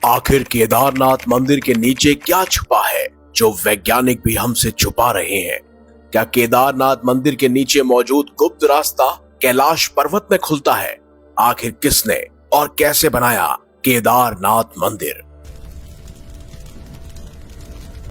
आखिर केदारनाथ मंदिर के नीचे क्या छुपा है जो वैज्ञानिक भी हमसे छुपा रहे हैं? क्या केदारनाथ मंदिर के नीचे मौजूद गुप्त रास्ता कैलाश पर्वत में खुलता है? आखिर किसने और कैसे बनाया केदारनाथ मंदिर?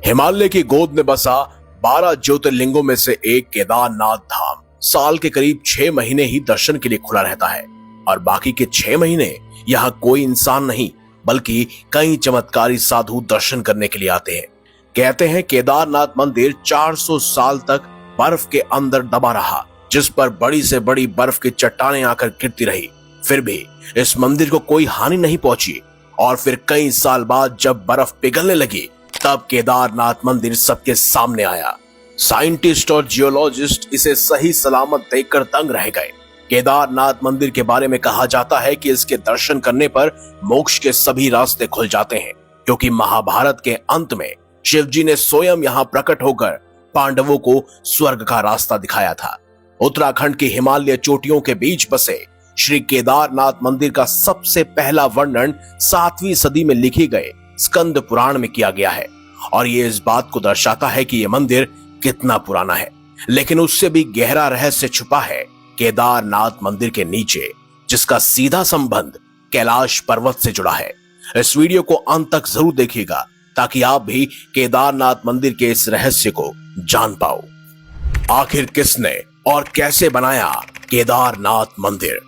हिमालय की गोद में बसा 12 ज्योतिर्लिंगों में से एक केदारनाथ धाम साल के करीब 6 महीने ही दर्शन के लिए खुला रहता है और बाकी के 6 महीने यहाँ कोई इंसान नहीं बल्कि कई चमत्कारी साधु दर्शन करने के लिए आते हैं। कहते हैं केदारनाथ मंदिर 400 साल तक बर्फ के अंदर दबा रहा, जिस पर बड़ी से बड़ी बर्फ की चट्टानें आकर गिरती रही, फिर भी इस मंदिर को कोई हानि नहीं पहुंची। और फिर कई साल बाद जब बर्फ पिघलने लगी तब केदारनाथ मंदिर सबके सामने आया। साइंटिस्ट और जियोलॉजिस्ट इसे सही सलामत देखकर दंग रह गए। केदारनाथ मंदिर के बारे में कहा जाता है कि इसके दर्शन करने पर मोक्ष के सभी रास्ते खुल जाते हैं, क्योंकि महाभारत के अंत में शिवजी ने स्वयं यहाँ प्रकट होकर पांडवों को स्वर्ग का रास्ता दिखाया था। उत्तराखंड की हिमालय चोटियों के बीच बसे श्री केदारनाथ मंदिर का सबसे पहला वर्णन 7वीं सदी में लिखे गए स्कंद पुराण में किया गया है और ये इस बात को दर्शाता है कि यह मंदिर कितना पुराना है। लेकिन उससे भी गहरा रहस्य छुपा है केदारनाथ मंदिर के नीचे, जिसका सीधा संबंध कैलाश पर्वत से जुड़ा है। इस वीडियो को अंत तक जरूर देखिएगा ताकि आप भी केदारनाथ मंदिर के इस रहस्य को जान पाओ। आखिर किसने और कैसे बनाया केदारनाथ मंदिर?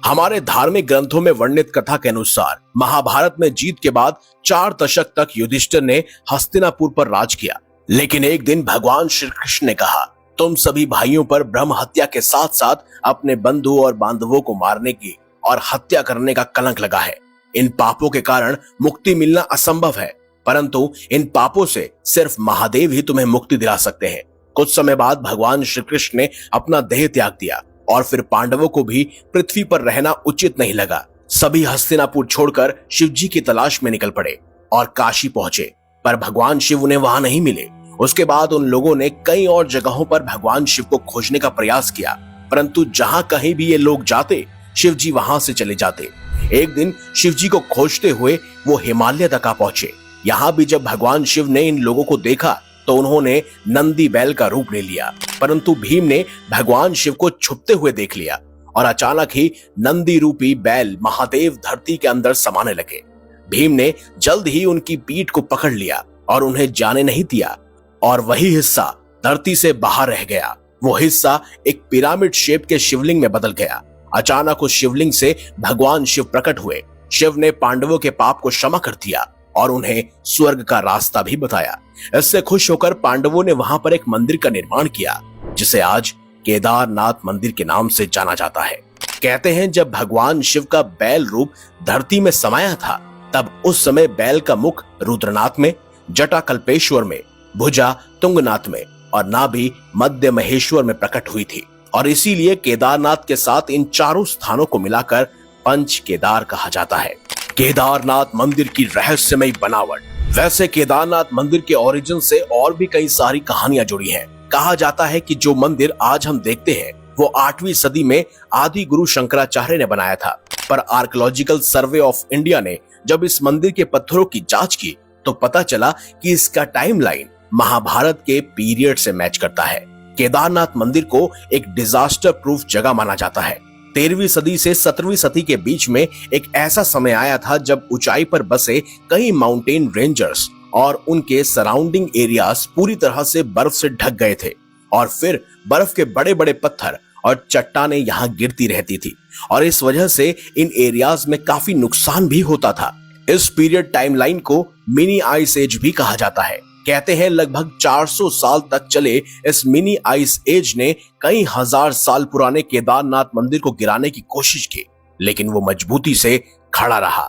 हमारे धार्मिक ग्रंथों में वर्णित कथा के अनुसार महाभारत में जीत के बाद 4 दशक तक युधिष्ठिर ने हस्तिनापुर पर राज किया। लेकिन एक दिन भगवान श्री कृष्ण ने कहा, तुम सभी भाइयों पर ब्रह्म हत्या के साथ साथ अपने बंधु और बांधवों को मारने की और हत्या करने का कलंक लगा है। इन पापों के कारण मुक्ति मिलना असंभव है, परंतु इन पापों से सिर्फ महादेव ही तुम्हें मुक्ति दिला सकते हैं। कुछ समय बाद भगवान श्री कृष्ण ने अपना देह त्याग दिया और फिर पांडवों को भी पृथ्वी पर रहना उचित नहीं लगा। सभी हस्तिनापुर छोड़कर शिवजी की तलाश में निकल पड़े और काशी पहुंचे, पर भगवान शिव उन्हें वहां नहीं मिले। उसके बाद उन लोगों ने कई और जगहों पर भगवान शिव को खोजने का प्रयास किया, परंतु जहां कहीं भी ये लोग जाते शिवजी वहां से चले जाते। एक दिन शिवजी को खोजते हुए वो हिमालय तक आ पहुंचे। यहाँ भी जब भगवान शिव ने इन लोगों को देखा तो उन्होंने नंदी बैल का रूप ले लिया, परंतु भीम ने भगवान शिव को छुपते हुए देख लिया और अचानक ही नंदी रूपी बैल महादेव धरती के अंदर समाने लगे। भीम ने जल्द ही उनकी पीठ को पकड़ लिया और उन्हें जाने नहीं दिया और वही हिस्सा धरती से बाहर रह गया। वो हिस्सा एक पिरामिड शेप के शिवलिंग में बदल गया। अचानक उस शिवलिंग से भगवान शिव प्रकट हुए। शिव ने पांडवों के पाप को क्षमा कर दिया और उन्हें स्वर्ग का रास्ता भी बताया। इससे खुश होकर पांडवों ने वहां पर एक मंदिर का निर्माण किया, जिसे आज केदारनाथ मंदिर के नाम से जाना जाता है। कहते हैं जब भगवान शिव का बैल रूप धरती में समाया था, तब उस समय बैल का मुख रुद्रनाथ में, जटा कल्पेश्वर में, भुजा तुंगनाथ में और नाभि मध्य महेश्वर में प्रकट हुई थी और इसीलिए केदारनाथ के साथ इन चारों स्थानों को मिलाकर पंच केदार कहा जाता है। केदारनाथ मंदिर की रहस्यमयी बनावट। वैसे केदारनाथ मंदिर के ओरिजिन से और भी कई सारी कहानियां जुड़ी हैं। कहा जाता है कि जो मंदिर आज हम देखते हैं वो 8वीं सदी में आदि गुरु शंकराचार्य ने बनाया था, पर आर्कियोलॉजिकल सर्वे ऑफ इंडिया ने जब इस मंदिर के पत्थरों की जांच की तो पता चला कि इसका टाइमलाइन महाभारत के पीरियड से मैच करता है। केदारनाथ मंदिर को एक डिजास्टर प्रूफ जगह माना जाता है। 13वीं सदी से 17वीं सदी के बीच में एक ऐसा समय आया था जब ऊंचाई पर बसे कई माउंटेन रेंजर्स और उनके सराउंडिंग एरियाज पूरी तरह से बर्फ से ढक गए थे और फिर बर्फ के बड़े बड़े पत्थर और चट्टानें यहाँ गिरती रहती थी और इस वजह से इन एरियाज में काफी नुकसान भी होता था। इस पीरियड टाइमलाइन को मिनी आइस एज भी कहा जाता है। कहते हैं लगभग 400 साल तक चले इस मिनी आइस एज ने कई हजार साल पुराने केदारनाथ मंदिर को गिराने की कोशिश की, लेकिन वो मजबूती से खड़ा रहा।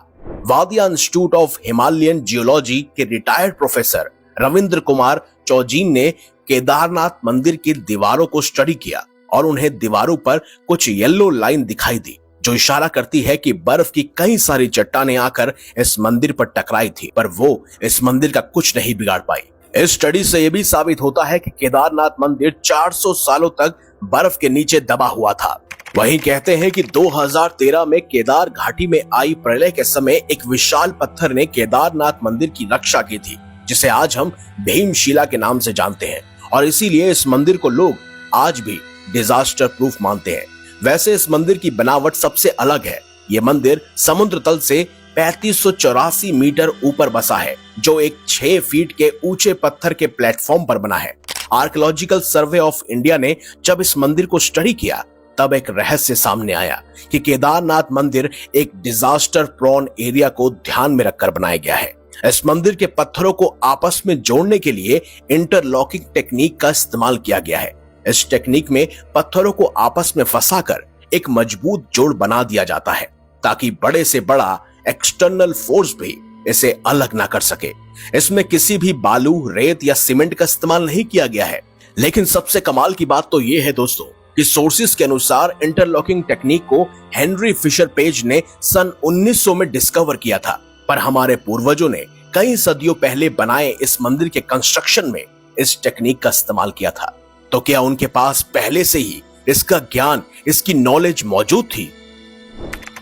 वादिया इंस्टीट्यूट ऑफ हिमालयन जियोलॉजी के रिटायर्ड प्रोफेसर रविंद्र कुमार चौजीन ने केदारनाथ मंदिर की दीवारों को स्टडी किया और उन्हें दीवारों पर कुछ येलो लाइन दिखाई दी, जो इशारा करती है कि बर्फ की कई सारी चट्टानें आकर इस मंदिर पर टकराई थी, पर वो इस मंदिर का कुछ नहीं बिगाड़ पाई। इस स्टडी से यह भी साबित होता है कि केदारनाथ मंदिर 400 सालों तक बर्फ के नीचे दबा हुआ था। वहीं कहते हैं कि 2013 में केदार घाटी में आई प्रलय के समय एक विशाल पत्थर ने केदारनाथ मंदिर की रक्षा की थी, जिसे आज हम भीमशिला के नाम से जानते हैं, और इसीलिए इस मंदिर को लोग आज भी डिजास्टर प्रूफ मानते हैं। वैसे इस मंदिर की बनावट सबसे अलग है। ये मंदिर समुद्र तल से 3584 मीटर ऊपर बसा है, जो एक 6 फीट के ऊंचे पत्थर के प्लेटफॉर्म पर बना है। आर्कियोलॉजिकल सर्वे ऑफ इंडिया ने जब इस मंदिर को स्टडी किया, तब एक रहस्य सामने आया कि केदारनाथ मंदिर एक डिजास्टर प्रोन एरिया को ध्यान में रखकर बनाया गया है। इस मंदिर के पत्थरों को आपस में जोड़ने के लिए इंटरलॉकिंग टेक्निक का इस्तेमाल किया गया है। इस टेक्निक में पत्थरों को आपस में फंसाकर एक मजबूत जोड़ बना दिया जाता है, ताकि बड़े से बड़ा एक्सटर्नल फोर्स भी इसे अलग ना कर सके। इसमें किसी भी बालू, रेत या सीमेंट का इस्तेमाल नहीं किया गया है। लेकिन सबसे कमाल की बात तो ये है दोस्तों कि सोर्सेस के अनुसार इंटरलॉकिंग टेक्निक को हेनरी फिशर पेज ने सन 1900 में डिस्कवर किया था, पर हमारे पूर्वजों ने कई सदियों पहले बनाए इस मंदिर के कंस्ट्रक्शन में इस टेक्निक का इस्तेमाल किया था। तो क्या उनके पास पहले से ही इसका ज्ञान, इसकी नॉलेज मौजूद थी?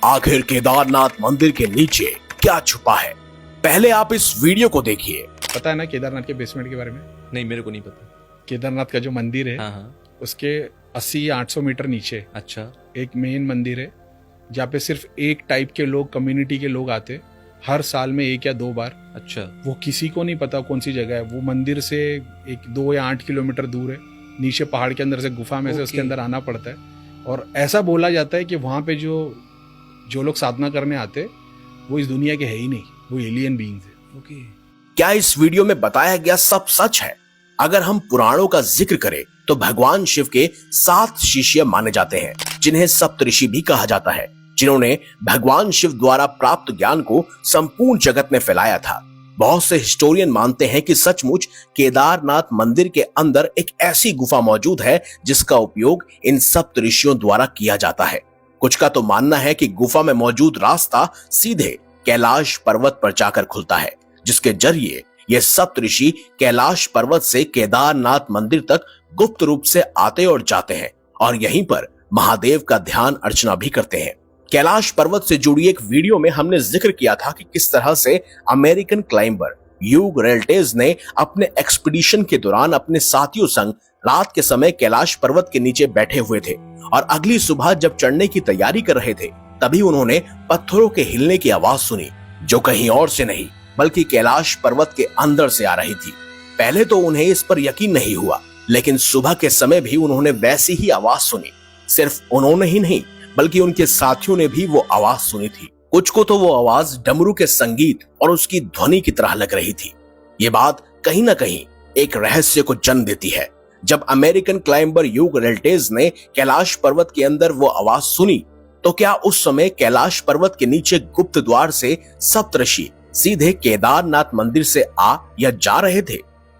आखिर केदारनाथ मंदिर के नीचे क्या छुपा है? पहले आप इस वीडियो को देखिए। पता है ना केदारनाथ के बेसमेंट के बारे में? नहीं, मेरे को नहीं पता। केदारनाथ का जो मंदिर है, हाँ। उसके 80 या 800 मीटर नीचे अच्छा, एक मेन मंदिर है, जहाँ पे सिर्फ एक टाइप के लोग, कम्युनिटी के लोग आते, हर साल में 1 या 2 बार। अच्छा। वो किसी को नहीं पता कौन सी जगह है। वो मंदिर से 2 या 8 किलोमीटर दूर है, नीचे पहाड़ के अंदर से, गुफा में से उसके अंदर आना पड़ता है। और ऐसा बोला जाता है कि वहाँ पे जो लोग साधना करने आते, वो इस दुनिया के है ही नहीं, वो एलियन बीइंग्स है। क्या इस वीडियो में बताया गया सब सच है? अगर हम पुराणों का जिक्र करें तो भगवान शिव के 7 शिष्य माने जाते हैं, जिन्हें सप्तऋषि भी कहा जाता है, जिन्होंने भगवान शिव द्वारा प्राप्त ज्ञान को संपूर्ण जगत में फैलाया था। बहुत से हिस्टोरियन मानते हैं कि सचमुच केदारनाथ मंदिर के अंदर एक ऐसी गुफा मौजूद है जिसका उपयोग इन सप्तऋषियों द्वारा किया जाता है। कुछ का तो मानना है कि गुफा में मौजूद रास्ता सीधे कैलाश पर्वत पर जाकर खुलता है, जिसके जरिए ये सप्तऋषि कैलाश पर्वत से केदारनाथ मंदिर तक गुप्त रूप से आते और जाते हैं, और यहीं पर महादेव का ध्यान अर्चना भी करते हैं। कैलाश पर्वत से जुड़ी एक वीडियो में हमने जिक्र किया था कि किस तरह से अमेरिकन क्लाइंबर ह्यूग रेल्टेज ने अपने एक्सपीडिशन के दौरान अपने साथियों संग रात के समय कैलाश पर्वत के नीचे बैठे हुए थे, और अगली सुबह जब चढ़ने की तैयारी कर रहे थे, तभी उन्होंने पत्थरों के हिलने की आवाज सुनी, जो कहीं और से नहीं बल्कि कैलाश पर्वत के अंदर से आ रही थी। पहले तो उन्हें इस पर यकीन नहीं हुआ, लेकिन सुबह के समय भी उन्होंने वैसी ही आवाज सुनी। सिर्फ उन्होंने ही नहीं बल्कि उनके साथियों ने भी वो आवाज सुनी थी। कुछ को तो वो आवाज डमरू के संगीत और उसकी ध्वनि की तरह लग रही थी। ये बात कहीं ना कहीं एक रहस्य को जन्म देती है। जब अमेरिकन क्लाइंबर ह्यूग रेल्टेज ने कैलाश पर्वत के अंदर वो आवाज सुनी, तो क्या उस समय कैलाश पर्वत के नीचे गुप्त द्वार से सप्तऋषि सीधे केदारनाथ मंदिर से आ या जा रहे थे?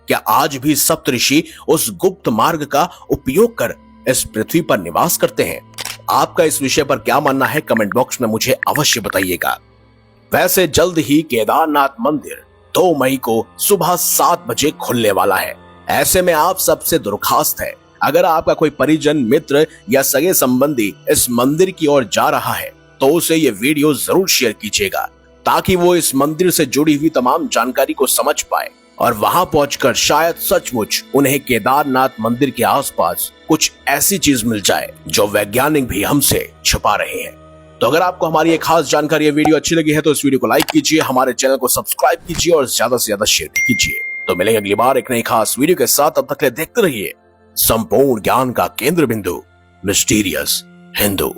क्या आज भी सप्तऋषि उस गुप्त मार्ग का उपयोग कर इस पृथ्वी पर निवास करते हैं? आपका इस विषय पर क्या मानना है, कमेंट बॉक्स में मुझे अवश्य बताइएगा। वैसे जल्द ही केदारनाथ मंदिर 2 मई को सुबह 7 बजे खुलने वाला है। ऐसे में आप सबसे दरखास्त है, अगर आपका कोई परिजन, मित्र या सगे संबंधी इस मंदिर की ओर जा रहा है, तो उसे ये वीडियो जरूर शेयर कीजिएगा, ताकि वो इस मंदिर से जुड़ी हुई तमाम जानकारी को समझ पाए और वहां पहुंचकर शायद सचमुच उन्हें केदारनाथ मंदिर के आसपास कुछ ऐसी चीज मिल जाए जो वैज्ञानिक भी हमसे छुपा रहे हैं। तो अगर आपको हमारी ये खास जानकारी, ये वीडियो अच्छी लगी है तो इस वीडियो को लाइक कीजिए, हमारे चैनल को सब्सक्राइब कीजिए और ज्यादा से ज्यादा शेयर भी कीजिए। तो मिलेंगे अगली बार एक नई खास वीडियो के साथ। तब तक के लिए देखते रहिए संपूर्ण ज्ञान का केंद्र बिंदु, मिस्टीरियस हिंदू।